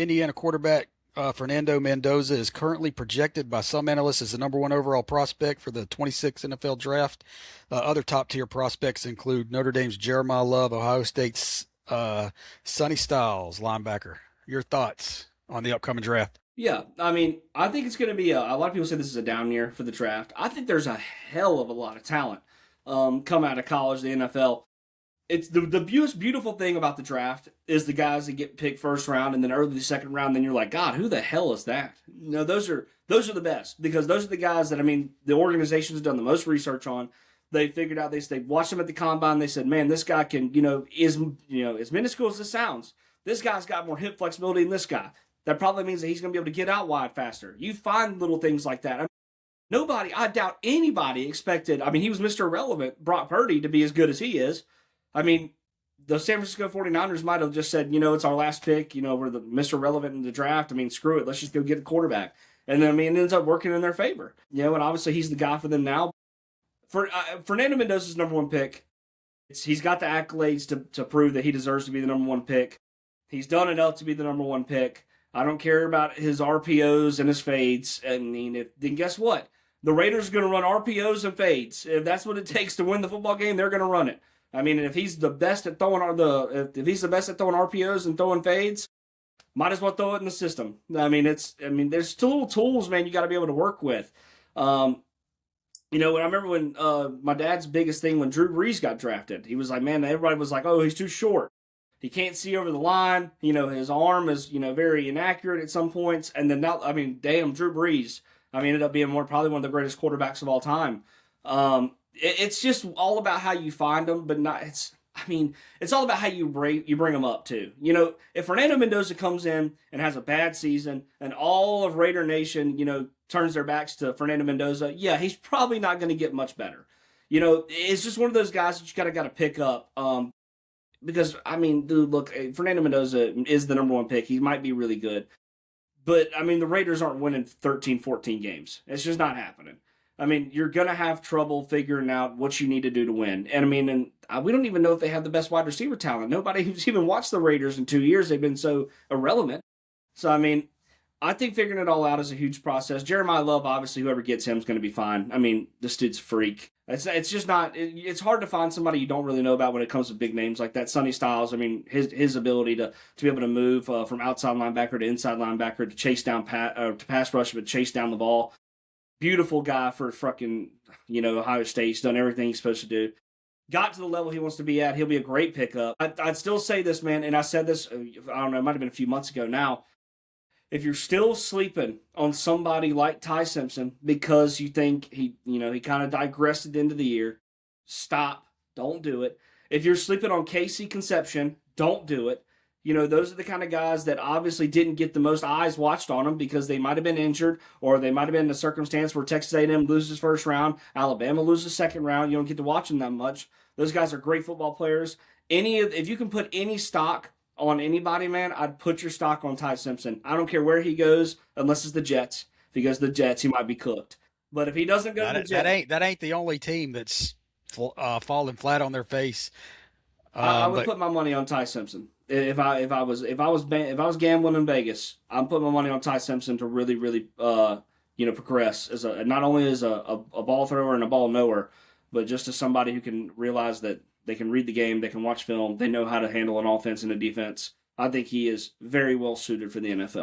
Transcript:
Indiana quarterback Fernando Mendoza is currently projected by some analysts as the number one overall prospect for the 26 NFL draft. Other top tier prospects include Notre Dame's Jeremiah Love, Ohio State's Sonny Styles, linebacker. Your thoughts on the upcoming draft? Yeah, I mean, I think it's going to be a lot of people say this is a down year for the draft. I think there's a hell of a lot of talent come out of college, the NFL. It's the beautiful thing about the draft is the guys that get picked first round and then early second round. Then you're like, God, who the hell is that? No, those are the best because those are the guys that I mean the organization's done the most research on. They figured out they watched him at the combine. They said, man, this guy can as minuscule as this sounds. This guy's got more hip flexibility than this guy. That probably means that he's going to be able to get out wide faster. You find little things like that. I mean, nobody, I doubt anybody expected. I mean, he was Mr. Irrelevant, Brock Purdy, to be as good as he is. I mean, the San Francisco 49ers might have just said, it's our last pick. We're the Mr. Relevant in the draft. I mean, screw it. Let's just go get a quarterback. And then, I mean, it ends up working in their favor. And obviously he's the guy for them now. Fernando Mendoza's number one pick. He's got the accolades to prove that he deserves to be the number one pick. He's done enough to be the number one pick. I don't care about his RPOs and his fades. I mean, then guess what? The Raiders are going to run RPOs and fades. If that's what it takes to win the football game, they're going to run it. I mean, if he's the best at throwing if he's the best at throwing RPOs and throwing fades, might as well throw it in the system. I mean, there's still little tools, man. You got to be able to work with. When I remember when my dad's biggest thing when Drew Brees got drafted, he was like, man, everybody was like, oh, he's too short. He can't see over the line. His arm is, very inaccurate at some points. And then now, I mean, damn, Drew Brees, ended up being probably one of the greatest quarterbacks of all time. It's just all about how you find them, but it's all about how you bring them up too. If Fernando Mendoza comes in and has a bad season and all of Raider Nation, turns their backs to Fernando Mendoza, yeah, he's probably not going to get much better. It's just one of those guys that you got to pick up. Because, dude, look, Fernando Mendoza is the number one pick. He might be really good. But, the Raiders aren't winning 13, 14 games. It's just not happening. You're going to have trouble figuring out what you need to do to win. And, we don't even know if they have the best wide receiver talent. Nobody who's even watched the Raiders in 2 years, they've been so irrelevant. So, I think figuring it all out is a huge process. Jeremiah Love, obviously, whoever gets him is going to be fine. This dude's a freak. It's just not. It's hard to find somebody you don't really know about when it comes to big names like that. Sonny Styles. His ability to be able to move from outside linebacker to inside linebacker to chase down to pass rush, but chase down the ball. Beautiful guy for fucking Ohio State. He's done everything he's supposed to do. Got to the level he wants to be at. He'll be a great pickup. I'd still say this, man, and I said this. I don't know. It might have been a few months ago now. If you're still sleeping on somebody like Ty Simpson because you think he kind of digressed at the end of the year, stop. Don't do it. If you're sleeping on Casey Conception, don't do it. Those are the kind of guys that obviously didn't get the most eyes watched on them because they might have been injured or they might have been in a circumstance where Texas A&M loses first round, Alabama loses second round. You don't get to watch them that much. Those guys are great football players. If you can put any stock on anybody, man, I'd put your stock on Ty Simpson. I don't care where he goes, unless it's the Jets. If he goes to the Jets, he might be cooked. But if he doesn't go to the Jets, that ain't the only team that's falling flat on their face. I would put my money on Ty Simpson. If I was gambling in Vegas, I'm putting my money on Ty Simpson to really progress as not only as a ball thrower and a ball knower, but just as somebody who can realize that they can read the game, they can watch film, they know how to handle an offense and a defense. I think he is very well suited for the NFL.